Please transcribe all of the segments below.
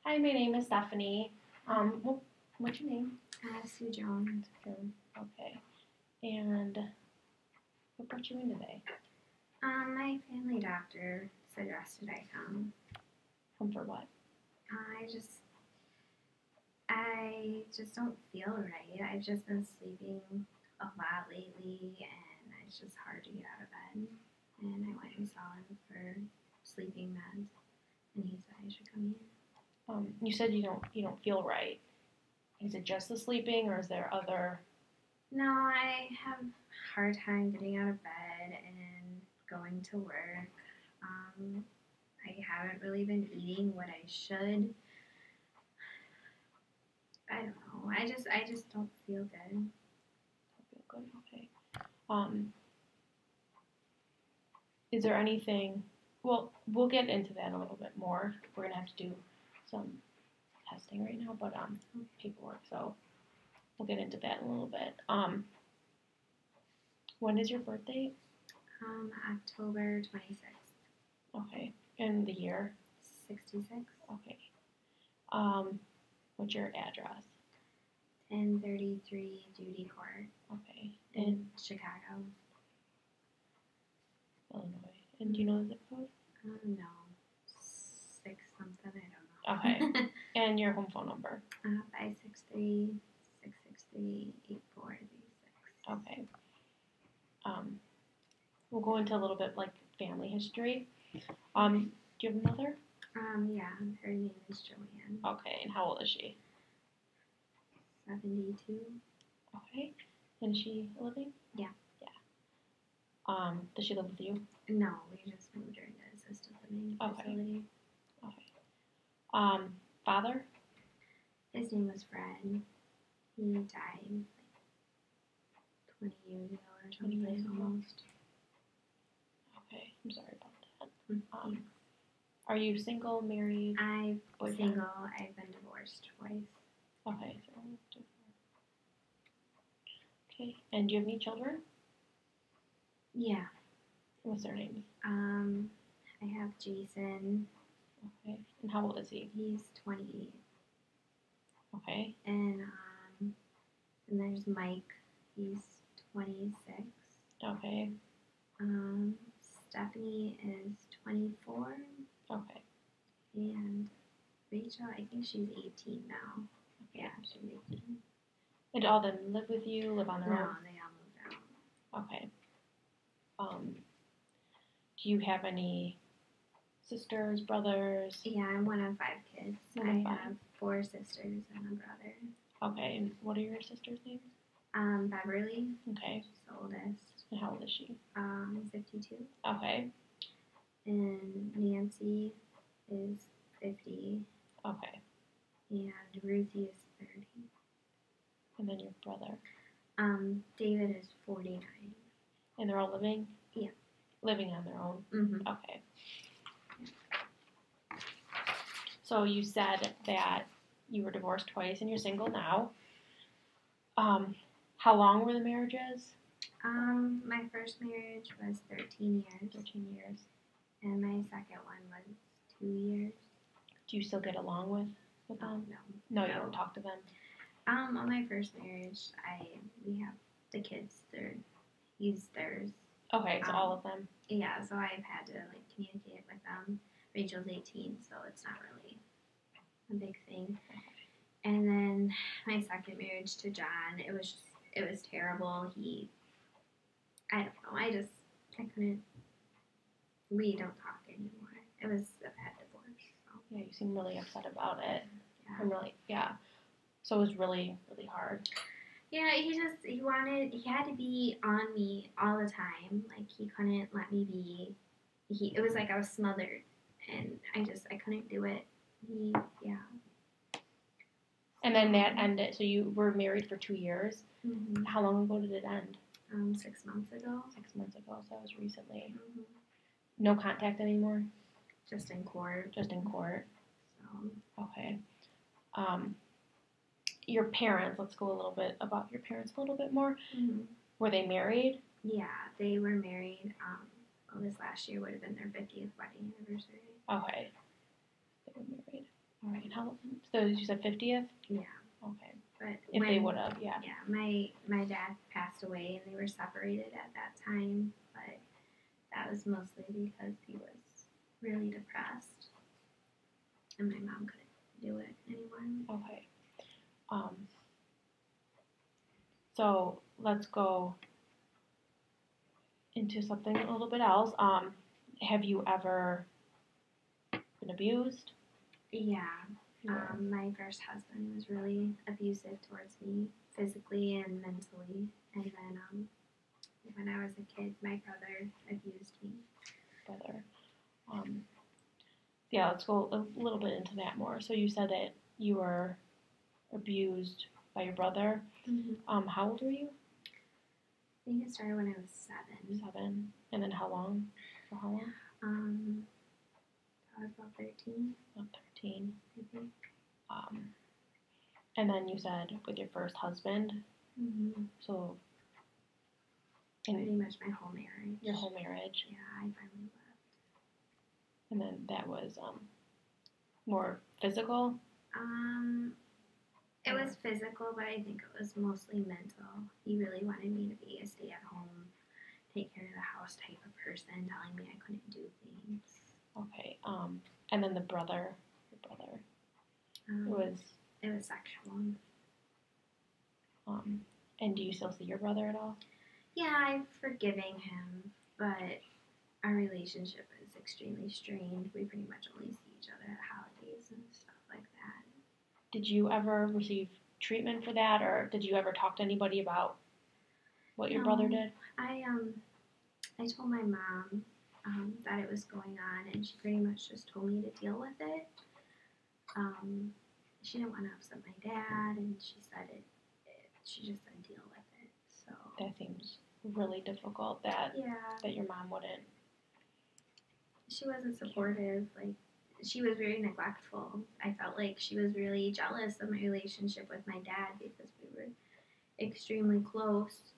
Hi, my name is Stephanie. What's your name? Sue Jones. Okay. And what brought you in today? My family doctor suggested I come. Come for what? I just don't feel right. I've just been sleeping a lot lately, and it's just hard to get out of bed. And I went and saw him for sleeping meds, and he said I should come in. You said you don't feel right. Is it just the sleeping, or is there other? No, I have a hard time getting out of bed and going to work. I haven't really been eating what I should. I don't know. I just don't feel good. Don't feel good. Okay. Is there anything? Well, we'll get into that a little bit more. We're gonna have to do some testing right now, but paperwork. So we'll get into that in a little bit. When is your birthday? October 26th. Okay. And the year? 66. Okay. What's your address? 1033 Duty Court. Okay. In Chicago. Illinois. And do you know the zip code? No. 6 something, I don't know. Okay. And your home phone number? 563-663-8436. Okay. We'll go into a little bit like family history. Do you have a mother? Yeah, her name is Joanne. Okay, and how old is she? 72. Okay. And is she living? Yeah. Yeah. Does she live with you? No, we just moved her into assisted living facility. Okay. Father? His name was Fred. He died 20 years ago or something. 20 years ago. Almost. Okay, I'm sorry about that. Mm-hmm. Are you single, married? I'm single. I've been divorced twice. Okay. Okay. And do you have any children? Yeah. What's their names? I have Jason. Okay. And how old is he? He's 28. Okay. And there's Mike. He's 26. Okay. Stephanie is 24. Okay. And Rachel, I think she's 18 now. Okay. Yeah, she's 18. And all of them live with you, live on their own? No, they all moved out. Okay. Do you have any sisters, brothers? Yeah, I'm one of 5 kids. I have 4 sisters and a brother. Okay, and what are your sisters' names? Beverly. Okay. She's the oldest. And how old is she? 52. Okay. And Nancy is 50. Okay. And Ruthie is 30. And then your brother? David is 49. And they're all living? Yeah. Living on their own? Mm-hmm. Okay. So you said that you were divorced twice and you're single now. How long were the marriages? My first marriage was 13 years. 13 years. And my second one was 2 years. Do you still get along with them? No. No, you don't talk to them? On my first marriage, we have the kids. He's theirs. Okay, so all of them? Yeah, so I've had to communicate with them. Rachel's 18, so it's not really a big thing. And then my second marriage to John, it was terrible. I don't know. I couldn't. We don't talk anymore. It was a bad divorce. So. Yeah, you seem really upset about it. Yeah. So it was really, really hard. Yeah, he had to be on me all the time. He couldn't let me be. It was like I was smothered, and I couldn't do it. And then that ended. So you were married for 2 years. Mm-hmm. How long ago did it end? 6 months ago. 6 months ago, so that was recently. Mm-hmm. No contact anymore? Just in court. Just in court. So. Okay. Your parents, let's go a little bit about your parents a little bit more. Mm-hmm. Were they married? Yeah, they were married. This last year would have been their 50th wedding anniversary. Okay. They were married. All Okay, and how? So you said 50th? Yeah. Okay. But If they would have, yeah. Yeah, my dad passed away and they were separated at that time, but that was mostly because he was really depressed and my mom couldn't do it anymore. Okay. So let's go into something a little bit else. Have you ever been abused? Yeah. Yeah. My first husband was really abusive towards me, physically and mentally. And then when I was a kid, my brother abused me. Brother. Yeah, let's go a little bit into that more. So you said that you were abused by your brother. Mm-hmm. How old were you? I think it started when I was 7. 7. And then how long? For how long? I was about 13. About 13. I think. And then you said with your first husband. Mm-hmm. So. Pretty much my whole marriage. Your whole marriage. Yeah, I finally left. And then that was more physical. It was physical, but I think it was mostly mental. He really wanted me to be a stay-at-home, take care of the house type of person, telling me I couldn't do things. Okay. And then your brother. It was sexual. And do you still see your brother at all? Yeah, I'm forgiving him, but our relationship is extremely strained. We pretty much only see each other at holidays and stuff like that. Did you ever receive treatment for that, or did you ever talk to anybody about what your brother did? I told my mom that it was going on, and she pretty much just told me to deal with it. She didn't want to upset my dad, and she said she just said deal with it. So that seems really difficult. That your mom wouldn't. She wasn't supportive. Like, she was very neglectful. I felt like she was really jealous of my relationship with my dad because we were extremely close.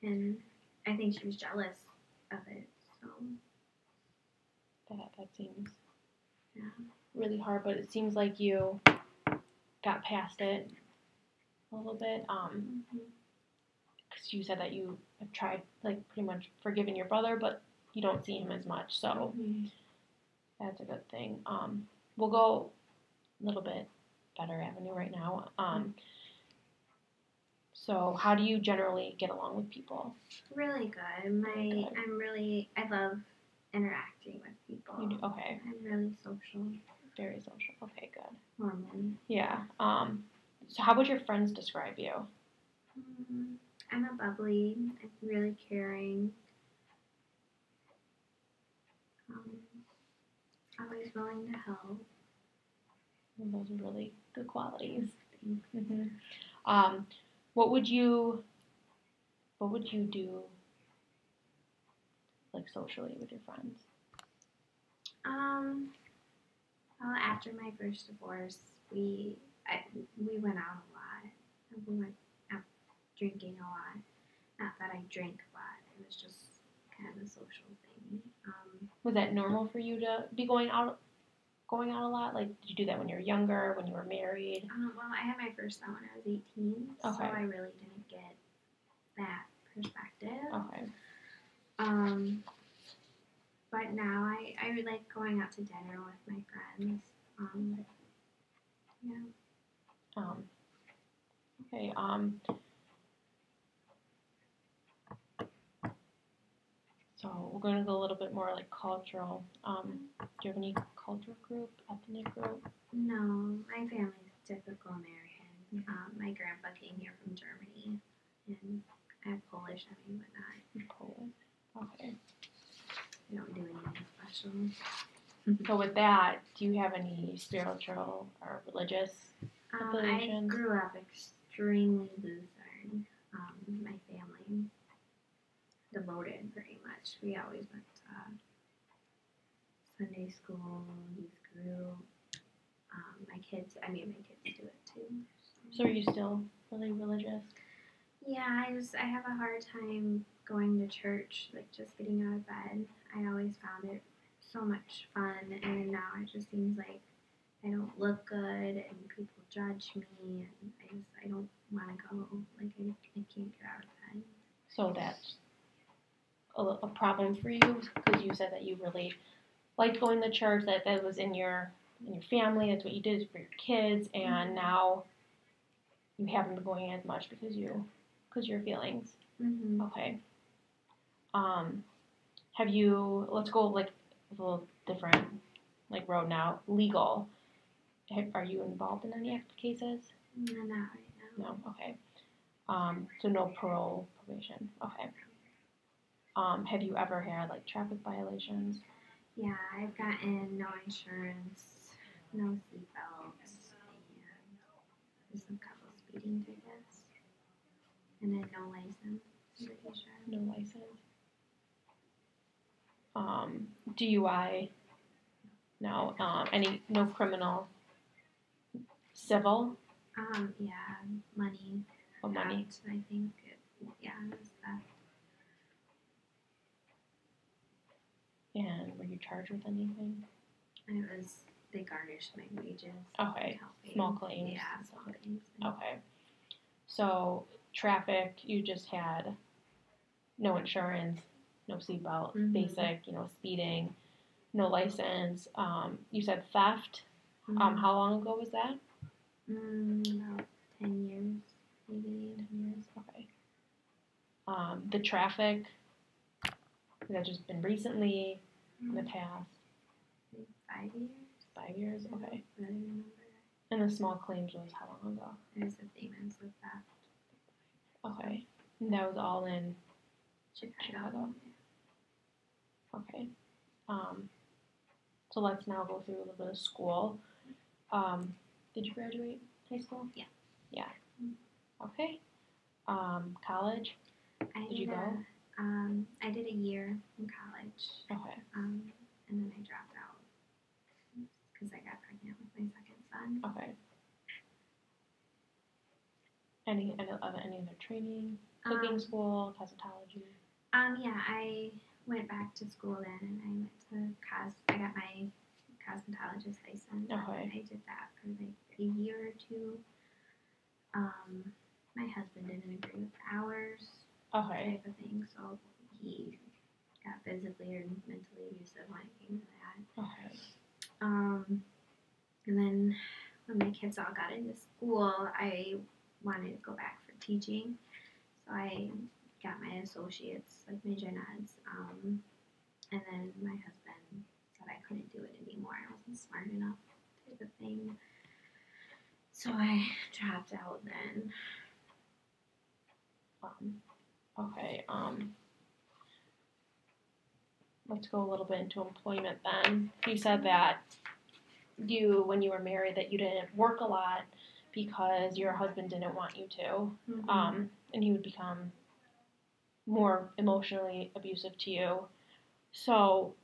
And I think she was jealous of it. So that seems really hard, but it seems like you got past it a little bit. Because you said that you have tried, like, pretty much forgiving your brother, but you don't see him as much, so that's a good thing. We'll go a little bit better avenue right now. So how do you generally get along with people? Really good. I love interacting with people. You do? Okay. I'm really social. Very social. Okay, good. Normally. Yeah. So how would your friends describe you? I'm a bubbly. I'm really caring. Always willing to help. Well, those are really good qualities. Mm-hmm. What would you do, like, socially with your friends? Well, after my first divorce, we went out a lot. We went out drinking a lot. Not that I drank a lot. It was just kind of a social thing. Was that normal for you to be going out a lot? Like, did you do that when you were younger, when you were married? Well, I had my first son when I was 18, so I really didn't get that perspective. Okay. But now I really like going out to dinner with my friends. Yeah. Okay. So we're going to go a little bit more like cultural. Do you have any cultural group, ethnic group? No, my family's typical American. My grandpa came here from Germany, and I have Polish in me, but not Polish. Okay. I don't do anything special. So with that, do you have any spiritual or religious affiliations? I grew up extremely Lutheran. My family devoted pretty much. We always went to Sunday school, youth group. My kids do it too. So are you still really religious? Yeah, I have a hard time going to church, like just getting out of bed. I always found it so much fun, and now it just seems like I don't look good, and people judge me, and I don't want to go. Like I can't get out of bed. So that's a problem for you because you said that you really liked going to church, that was in your family, that's what you did for your kids, and now you haven't been going as much because your feelings. Mm-hmm. Okay. Have you? Let's go like a little different like road now. Legal. Are you involved in any cases? No, not right now. No. Okay. So no parole, probation. Okay. Have you ever had like traffic violations? Yeah, I've gotten no insurance, no seatbelts, and just a couple speeding tickets, and then no license. I'm pretty sure. No license. DUI. No. No criminal. Civil. Yeah, money. Oh, money. Theft, I think. Yeah, it was theft. And were you charged with anything? They garnished my wages. Okay. Small claims. Yeah, small claims. Okay. So traffic, you just had no insurance, no seatbelt, basic, speeding, no license. You said theft. How long ago was that? About 10 years, maybe. 10 years. Okay. The traffic, has that just been recently, in the past? 5 years. 5 years. Okay. I don't really remember. And the small claims was how long ago? It was the same as the theft. Okay. And that was all in Chicago. Okay. So let's now go through a little bit of school. Did you graduate high school? Yeah. Yeah. Okay. College? Did you go? I did a year in college. Okay. And then I dropped out because I got pregnant with my second son. Okay. Any other training? Cooking school, cosmetology? Yeah, I went back to school then, and I went to I got my cosmetologist license. Okay. I did that for like a year or two. My husband didn't agree with the hours Okay. type of thing, so he got physically or mentally abusive when it came to that. Okay. And then when my kids all got into school, I wanted to go back for teaching, so I got my associates, like my gen eds, and then my husband said I couldn't do it anymore. I wasn't smart enough, type of thing. So I dropped out then. Okay. Let's go a little bit into employment then. You said that when you were married, that you didn't work a lot because your husband didn't want you to, and he would become more emotionally abusive to you. So,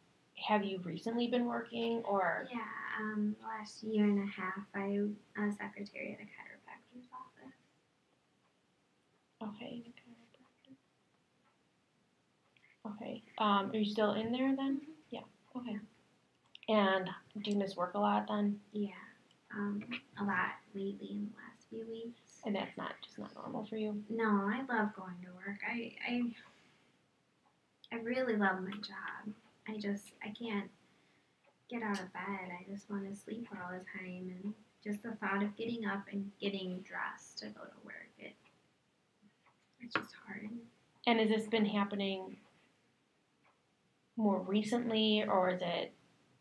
have you recently been working, or? Yeah, last year and a half, I was a secretary at a chiropractor's office. Okay, okay. Are you still in there then? Yeah. Okay. And do you miss work a lot then? Yeah, a lot lately in the last few weeks. And that's just not normal for you? No, I love going to work. I really love my job. I can't get out of bed. I just want to sleep all the time, and just the thought of getting up and getting dressed to go to work, it's just hard. And has this been happening more recently, or is it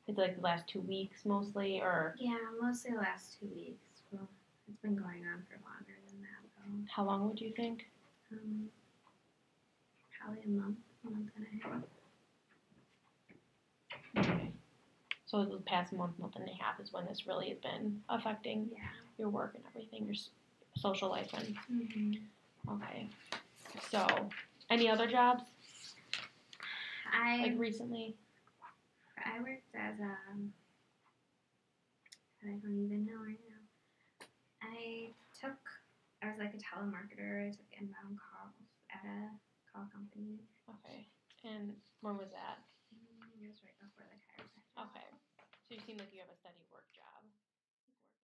like the last 2 weeks mostly, or? Yeah, mostly the last 2 weeks. Well, it's been going on for longer than that, though. How long would you think? Probably a month and a half. Okay. So the past month and a half is when this really has been affecting your work and everything, your social life and. Okay. So, any other jobs? Like recently? I worked as I don't even know right now. I was like a telemarketer. I took inbound calls at a call company. Okay. And when was that? It was right before the chiropractor. Okay. So you seem like you have a steady workload.